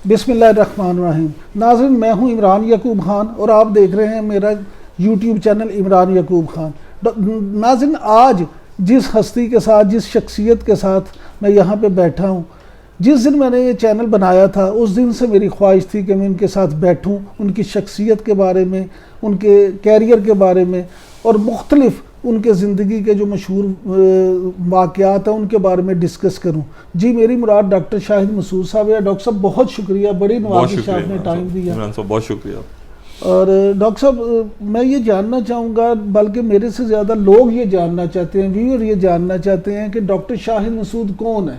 بسم اللہ الرحمن الرحیم. ناظرین، میں ہوں عمران یعقوب خان اور آپ دیکھ رہے ہیں میرا یوٹیوب چینل عمران یعقوب خان. ناظرین، آج جس ہستی کے ساتھ، جس شخصیت کے ساتھ میں یہاں پہ بیٹھا ہوں، جس دن میں نے یہ چینل بنایا تھا اس دن سے میری خواہش تھی کہ میں ان کے ساتھ بیٹھوں، ان کی شخصیت کے بارے میں، ان کے کیریئر کے بارے میں اور مختلف ان کے زندگی کے جو مشہور واقعات ہیں ان کے بارے میں ڈسکس کروں. جی، میری مراد ڈاکٹر شاہد مسعود صاحب ہے. ڈاکٹر صاحب بہت شکریہ، بڑی نوازش آپ نے ٹائم دیا. بہت شکریہ. اور ڈاکٹر صاحب، میں یہ جاننا چاہوں گا، بلکہ میرے سے زیادہ لوگ یہ جاننا چاہتے ہیں، ویور یہ جاننا چاہتے ہیں کہ ڈاکٹر شاہد مسعود کون ہے؟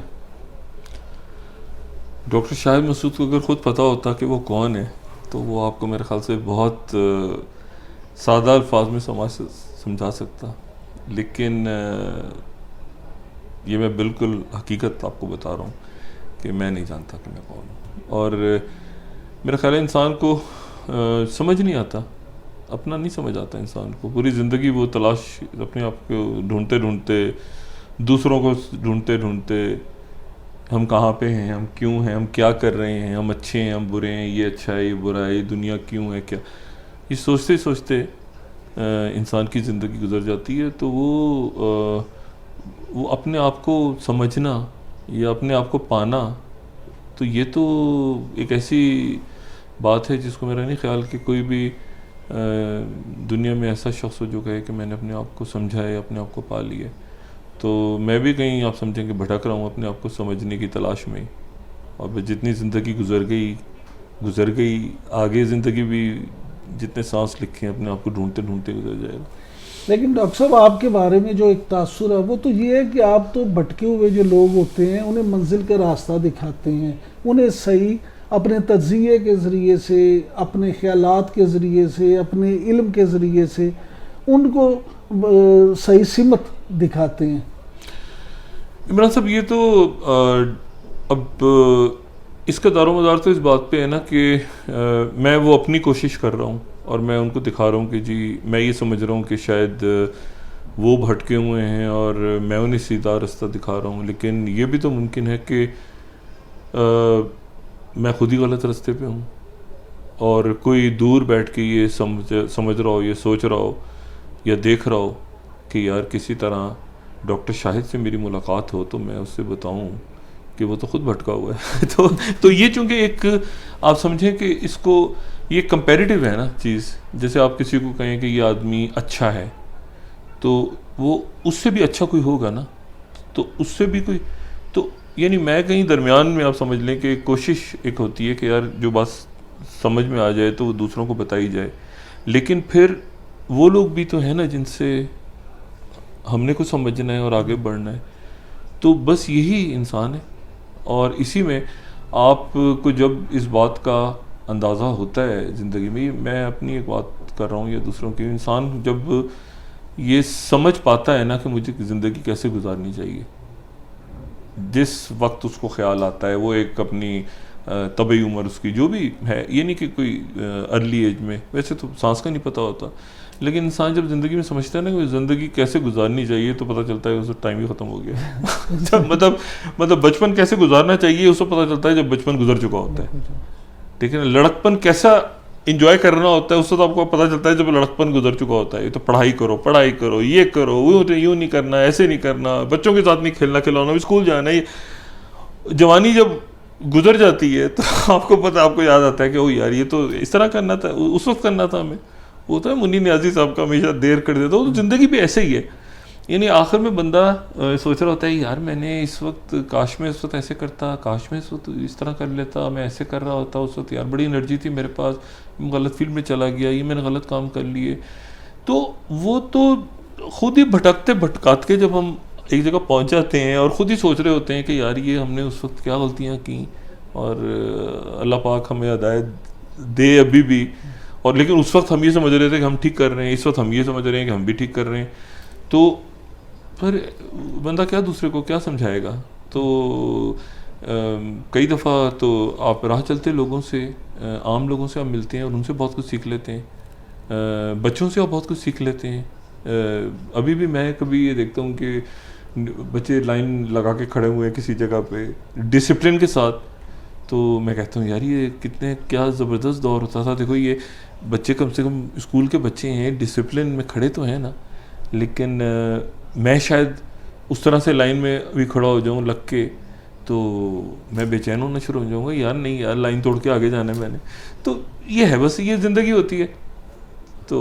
ڈاکٹر شاہد مسعود کو اگر خود پتہ ہوتا کہ وہ کون ہے تو وہ آپ کو میرے خیال سے بہت سادہ الفاظ میں سمجھا سکتا، لیکن یہ میں بالکل حقیقت آپ کو بتا رہا ہوں کہ میں نہیں جانتا کہ میں کون ہوں. اور میرا خیال ہے انسان کو سمجھ نہیں آتا، اپنا نہیں سمجھ آتا انسان کو. پوری زندگی وہ تلاش اپنے آپ کو ڈھونڈتے ڈھونڈتے، دوسروں کو ڈھونڈتے ڈھونڈتے، ہم کہاں پہ ہیں، ہم کیوں ہیں، ہم کیا کر رہے ہیں، ہم اچھے ہیں، ہم برے ہیں، یہ اچھا ہے، یہ برا ہے، یہ دنیا کیوں ہے، کیا، یہ سوچتے سوچتے انسان کی زندگی گزر جاتی ہے. تو وہ اپنے آپ کو سمجھنا یا اپنے آپ کو پانا، تو یہ تو ایک ایسی بات ہے جس کو میرا نہیں خیال کہ کوئی بھی دنیا میں ایسا شخص ہو جو کہے کہ میں نے اپنے آپ کو سمجھا ہے، اپنے آپ کو پا لیا. تو میں بھی کہیں آپ سمجھیں کہ بھٹک رہا ہوں اپنے آپ کو سمجھنے کی تلاش میں. اور جتنی زندگی گزر گئی، آگے زندگی بھی جتنے سانس لکھے ہیں اپنے آپ کو ڈھونڈتے ڈھونڈتے گزر جائے گا. لیکن ڈاکٹر صاحب، آپ کے بارے میں جو ایک تاثر ہے وہ تو یہ ہے کہ آپ تو بھٹکے ہوئے جو لوگ ہوتے ہیں انہیں منزل کا راستہ دکھاتے ہیں، انہیں صحیح اپنے تجزیے کے ذریعے سے، اپنے خیالات کے ذریعے سے، اپنے علم کے ذریعے سے ان کو صحیح سمت دکھاتے ہیں. عمران صاحب، یہ تو اب اس کا دار و مدار تو اس بات پہ ہے نا کہ میں وہ اپنی کوشش کر رہا ہوں اور میں ان کو دکھا رہا ہوں کہ جی میں یہ سمجھ رہا ہوں کہ شاید وہ بھٹکے ہوئے ہیں اور میں انہیں سیدھا رستہ دکھا رہا ہوں. لیکن یہ بھی تو ممکن ہے کہ میں خود ہی غلط رستے پہ ہوں اور کوئی دور بیٹھ کے یہ سمجھ رہا ہو، یہ سوچ رہا ہو یا دیکھ رہا ہو کہ یار کسی طرح ڈاکٹر شاہد سے میری ملاقات ہو تو میں اس سے بتاؤں کہ وہ تو خود بھٹکا ہوا ہے. تو یہ چونکہ ایک آپ سمجھیں کہ اس کو یہ کمپیریٹیو ہے نا چیز. جیسے آپ کسی کو کہیں کہ یہ آدمی اچھا ہے تو وہ اس سے بھی اچھا کوئی ہوگا نا، تو اس سے بھی کوئی، تو یعنی میں کہیں درمیان میں آپ سمجھ لیں کہ کوشش ایک ہوتی ہے کہ یار جو بات سمجھ میں آ جائے تو وہ دوسروں کو بتائی جائے. لیکن پھر وہ لوگ بھی تو ہیں نا جن سے ہم نے کچھ سمجھنا ہے اور آگے بڑھنا ہے. تو بس یہی انسان ہے. اور اسی میں آپ کو جب اس بات کا اندازہ ہوتا ہے زندگی میں، میں اپنی ایک بات کر رہا ہوں یا دوسروں کی، انسان جب یہ سمجھ پاتا ہے نا کہ مجھے زندگی کیسے گزارنی چاہیے، جس وقت اس کو خیال آتا ہے، وہ ایک اپنی طبعی عمر اس کی جو بھی ہے، یہ نہیں کہ کوئی ارلی ایج میں، ویسے تو سانس کا نہیں پتہ ہوتا، لیکن انسان جب زندگی میں سمجھتا ہے نا کہ زندگی کیسے گزارنی چاہیے تو پتہ چلتا ہے اس وقت ٹائم ہی ختم ہو گیا. مطلب بچپن کیسے گزارنا چاہیے اس کو پتہ چلتا ہے جب بچپن گزر چکا ہوتا ہے. لیکن لڑکپن کیسا انجوائے کرنا ہوتا ہے اس وقت آپ کو پتہ چلتا ہے جب لڑکپن گزر چکا ہوتا ہے. یہ تو پڑھائی کرو، یہ کرو، وہ یوں نہیں کرنا، ایسے نہیں کرنا، بچوں کے ساتھ نہیں کھیلنا کھلونا، اسکول جانا. یہ جوانی جب گزر جاتی ہے تو آپ کو پتہ، آپ کو یاد آتا ہے کہ او یار یہ تو اس طرح کرنا تھا، اس وقت کرنا تھا ہمیں. وہ تو ہے منی نیازی صاحب کا ہمیشہ دیر کر دیتا. وہ تو زندگی بھی ایسے ہی ہے. یعنی آخر میں بندہ سوچ رہا ہوتا ہے یار میں نے اس وقت کاش میں اس وقت ایسے کرتا، کاش میں اس وقت اس طرح کر لیتا، میں ایسے کر رہا ہوتا اس وقت، یار بڑی انرجی تھی میرے پاس، غلط فیلڈ میں چلا گیا، یہ میں نے غلط کام کر لیے. تو وہ تو خود ہی بھٹکتے بھٹکاتے جب ہم ایک جگہ پہنچ جاتے ہیں اور خود ہی سوچ رہے ہوتے ہیں کہ یار یہ ہم نے اس وقت کیا غلطیاں کی اور اللہ پاک ہمیں ہدایت دے ابھی بھی. اور لیکن اس وقت ہم یہ سمجھ رہے تھے کہ ہم ٹھیک کر رہے ہیں، اس وقت ہم یہ سمجھ رہے ہیں کہ ہم بھی ٹھیک کر رہے ہیں. تو پھر بندہ کیا دوسرے کو کیا سمجھائے گا. تو کئی دفعہ تو آپ راہ چلتے لوگوں سے، عام لوگوں سے آپ ملتے ہیں اور ان سے بہت کچھ سیکھ لیتے ہیں، بچوں سے آپ بہت کچھ سیکھ لیتے ہیں. ابھی بھی میں کبھی یہ دیکھتا ہوں کہ بچے لائن لگا کے کھڑے ہوئے ہیں کسی جگہ پہ ڈسپلن کے ساتھ، تو میں کہتا ہوں یار یہ کتنے کیا زبردست دور ہوتا تھا. دیکھو یہ بچے کم سے کم اسکول کے بچے ہیں, ڈسپلن میں کھڑے تو ہیں نا, لیکن میں شاید اس طرح سے لائن میں ابھی کھڑا ہو جاؤں لگ کے تو میں بے چین ہونا شروع ہو جاؤں گا, یار نہیں یار لائن توڑ کے آگے جانا ہے میں نے. تو یہ ہے بس, یہ زندگی ہوتی ہے. تو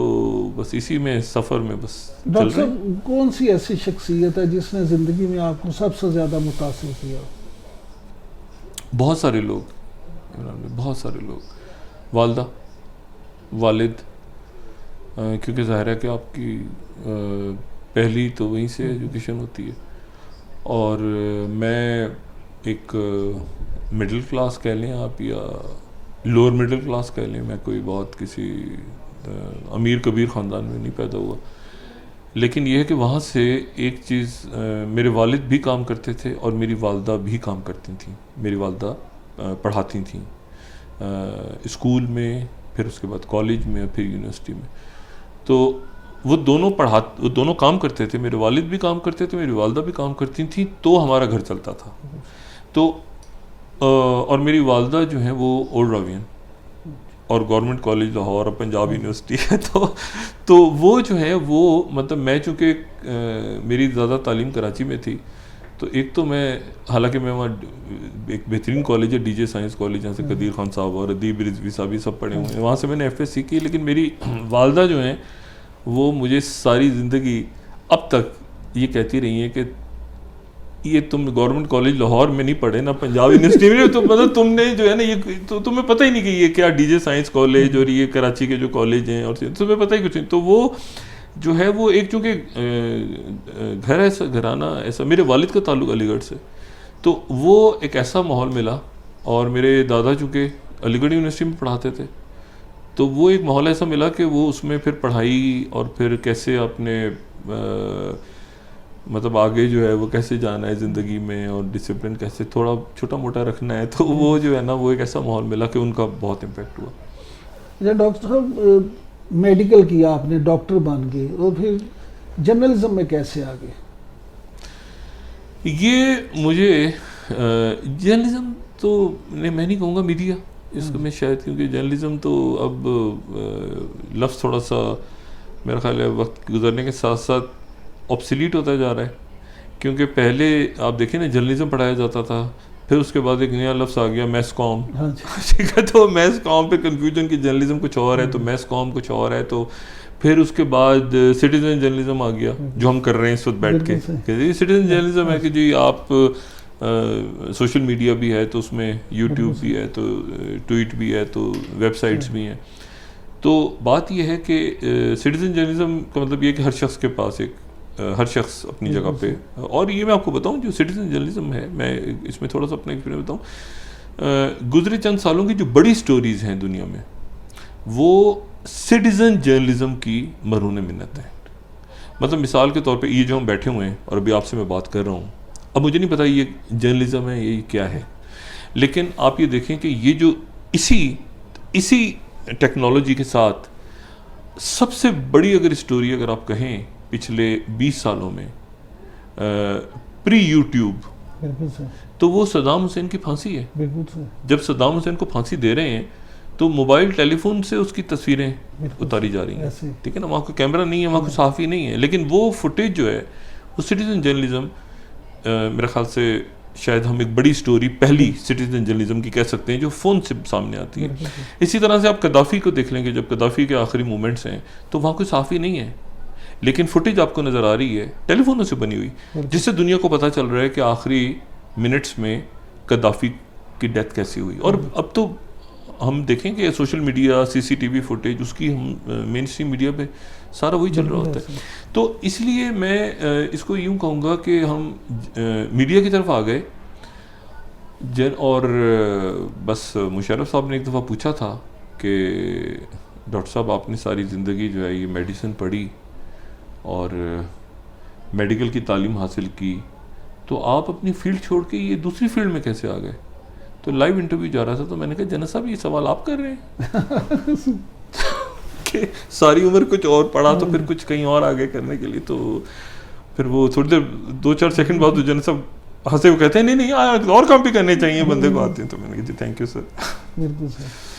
بس اسی میں سفر میں بس ڈاکٹر صاحب کون سی ایسی شخصیت ہے جس نے زندگی میں آپ کو سب سے زیادہ متاثر کیا؟ بہت سارے لوگ, بہت سارے لوگ. والدہ, والد, کیونکہ ظاہر ہے کہ آپ کی پہلی تو وہیں سے ایجوکیشن ہوتی ہے. اور میں ایک مڈل کلاس کہہ لیں آپ یا لوور مڈل کلاس کہہ لیں, میں کوئی بہت کسی امیر کبیر خاندان میں نہیں پیدا ہوا. لیکن یہ ہے کہ وہاں سے ایک چیز, میرے والد بھی کام کرتے تھے اور میری والدہ بھی کام کرتی تھیں. میری والدہ پڑھاتی تھیں اسکول میں, پھر اس کے بعد کالج میں, پھر یونیورسٹی میں. تو وہ دونوں کام کرتے تھے. میرے والد بھی کام کرتے تھے, میری والدہ بھی کام کرتی تھیں, تو ہمارا گھر چلتا تھا. تو اور میری والدہ جو ہیں وہ اولڈ راوین اور گورنمنٹ کالج لاہور اور پنجاب یونیورسٹی ہے. تو وہ جو ہے وہ مطلب میں چونکہ میری زیادہ تعلیم کراچی میں تھی, تو ایک تو میں, حالانکہ میں وہاں ایک بہترین کالج ہے ڈی جے سائنس کالج, جہاں سے قدیر خان صاحب اور ادیب رضوی صاحب یہ سب پڑھے ہوئے ہیں, وہاں سے میں نے ایف ایس سی کی. لیکن میری والدہ جو ہیں وہ مجھے ساری زندگی اب تک یہ کہتی رہی ہیں کہ یہ تم گورنمنٹ کالج لاہور میں نہیں پڑھے نا پنجاب یونیورسٹی میں, تو مطلب تم نے جو ہے نا یہ تو تمہیں پتہ ہی نہیں کہ یہ کیا ڈی جے سائنس کالج اور یہ کراچی کے جو کالج ہیں اور تمہیں پتہ ہی کچھ نہیں. تو وہ جو ہے وہ ایک چونکہ گھر ایسا گھرانہ ایسا, میرے والد کا تعلق علی گڑھ سے, تو وہ ایک ایسا ماحول ملا. اور میرے دادا چونکہ علی گڑھ یونیورسٹی میں پڑھاتے تھے, تو وہ ایک ماحول ایسا ملا کہ وہ اس میں پھر پڑھائی اور پھر کیسے اپنے مطلب آگے جو ہے وہ کیسے جانا ہے زندگی میں اور ڈسپلن کیسے تھوڑا چھوٹا موٹا رکھنا ہے, تو وہ جو ہے نا وہ ایک ایسا ماحول ملا کہ ان کا بہت امپیکٹ ہوا. اچھا ڈاکٹر صاحب میڈیکل کیا آپ نے, ڈاکٹر بن گئے, اور پھر جرنلزم میں کیسے آ گئے؟ یہ مجھے جرنلزم تو میں نہیں کہوں گا, میڈیا اس کو میں شاید, کیونکہ جرنلزم تو اب لفظ تھوڑا سا میرا خیال ہے وقت گزرنے کے ساتھ ساتھ آبسلیٹ ہوتا جا رہا ہے. کیونکہ پہلے آپ دیکھیں نا جرنلزم پڑھایا جاتا تھا, پھر اس کے بعد ایک نیا لفظ آ گیا میس کام, ٹھیک ہے, تو میس کام پہ کنفیوژن کہ جرنلزم کچھ اور ہے تو میس کام کچھ اور ہے. تو پھر اس کے بعد سٹیزن جرنلزم آ گیا جو ہم کر رہے ہیں اس وقت بیٹھ کے. سٹیزن جرنلزم ہے کہ جی آپ سوشل میڈیا بھی ہے تو اس میں یوٹیوب بھی ہے, تو ٹویٹ بھی ہے, تو ویب سائٹس بھی ہیں. تو بات یہ ہے کہ سٹیزن جرنلزم کا مطلب یہ کہ ہر شخص کے پاس ہر شخص اپنی جگہ پہ, اور یہ میں آپ کو بتاؤں جو سٹیزن جرنلزم ہے, میں اس میں تھوڑا سا اپنا ایکسپیرینس بتاؤں, گزرے چند سالوں کی جو بڑی سٹوریز ہیں دنیا میں وہ سٹیزن جرنلزم کی مرہون منت ہے. مطلب مثال کے طور پہ یہ جو ہم بیٹھے ہوئے ہیں اور ابھی آپ سے میں بات کر رہا ہوں, اب مجھے نہیں پتا یہ جرنلزم ہے یہ کیا ہے, لیکن آپ یہ دیکھیں کہ یہ جو اسی ٹیکنالوجی کے ساتھ سب سے بڑی اگر اسٹوری اگر آپ کہیں پچھلے 20 سالوں میں پری یوٹیوب, تو وہ صدام حسین کی پھانسی ہے. جب صدام حسین کو پھانسی دے رہے ہیں تو موبائل ٹیلی فون سے اس کی تصویریں اتاری جا رہی ہیں, ٹھیک ہے نا, وہاں کوئی کیمرہ نہیں ہے, وہاں کوئی صحافی نہیں ہے, لیکن وہ فوٹیج جو ہے وہ سٹیزن جرنلزم میرے خیال سے شاید ہم ایک بڑی سٹوری پہلی سٹیزن جرنلزم کی کہہ سکتے ہیں جو فون سے سامنے آتی ہے. اسی طرح سے آپ قذافی کو دیکھ لیں گے, جب قذافی کے آخری مومنٹس ہیں تو وہاں کوئی صحافی نہیں ہے, لیکن فوٹیج آپ کو نظر آ رہی ہے ٹیلی فونوں سے بنی ہوئی, جس سے دنیا کو پتہ چل رہا ہے کہ آخری منٹس میں قذافی کی ڈیتھ کیسی ہوئی. اور اب تو ہم دیکھیں کہ سوشل میڈیا, سی سی ٹی وی فوٹیج, اس کی ہم مین اسٹریم میڈیا پہ سارا وہی چل رہا ہوتا ہے. تو اس لیے میں اس کو یوں کہوں گا کہ ہم میڈیا کی طرف آ گئے. اور بس مشرف صاحب نے ایک دفعہ پوچھا تھا کہ ڈاکٹر صاحب آپ نے ساری زندگی جو ہے یہ میڈیسن پڑھی اور میڈیکل کی تعلیم حاصل کی, تو آپ اپنی فیلڈ چھوڑ کے یہ دوسری فیلڈ میں کیسے آ گئے؟ تو لائیو انٹرویو جا رہا تھا, تو میں نے کہا جنرل صاحب یہ سوال آپ کر رہے ہیں کہ ساری عمر کچھ اور پڑھا تو پھر کچھ کہیں اور آگے کرنے کے لیے. تو پھر وہ تھوڑی دیر 2-4 سیکنڈ بعد جنرل صاحب ہنسے وہ کہتے ہیں نہیں اور کام بھی کرنے چاہیے بندے کو آتے ہیں. تو میں نے کہا جی تھینک یو سر. بالکل سر.